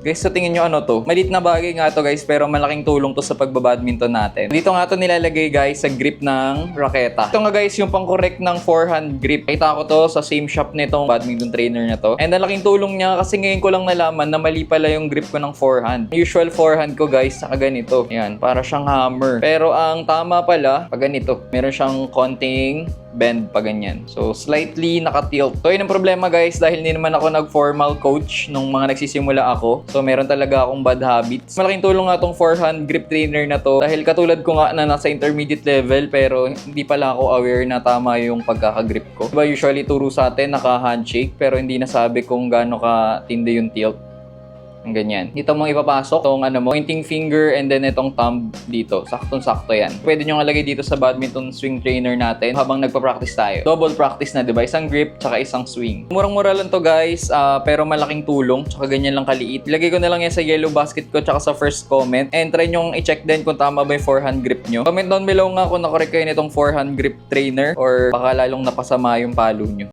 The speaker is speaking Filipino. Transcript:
Guys, so tingin nyo ano to? Maliit na bagay nga to guys, pero malaking tulong to sa pagbabadminton natin. Dito nga to nilalagay guys sa grip ng raketa. Ito nga guys yung pang-correct ng forehand grip. Kita ko to sa same shop nitong badminton trainer na to. And ang laking tulong niya kasi ngayon ko lang nalaman na mali pala yung grip ko ng forehand. Usual forehand ko guys, saka ganito. Yan, para siyang hammer. Pero ang tama pala, pag ganito. Meron siyang konting bend pa ganyan. So, slightly naka-tilt. So, yun ang problema guys dahil hindi naman ako nag-formal coach nung mga nagsisimula ako. So, meron talaga akong bad habits. Malaking tulong nga tong forehand grip trainer na to dahil katulad ko nga na nasa intermediate level pero hindi pala ako aware na tama yung pagkakagrip ko. Diba usually turo sa atin naka-handshake pero hindi nasabi kung gaano ka tindi yung tilt. Ang ganyan. Dito mong ipapasok itong pointing finger and then itong thumb dito. Saktong-sakto yan. Pwede nyo ngalagay dito sa badminton swing trainer natin habang nagpa-practice tayo. Double practice na, diba? Isang grip tsaka isang swing. Murang-mura lang to guys, pero malaking tulong. Tsaka ganyan lang kaliit. Ilagay ko na lang yan sa yellow basket ko tsaka sa first comment. And try nyong i-check din kung tama ba yung forehand grip nyo. Comment down below nga kung nakorek kayo nitong forehand grip trainer or baka lalong napasama yung palo nyo.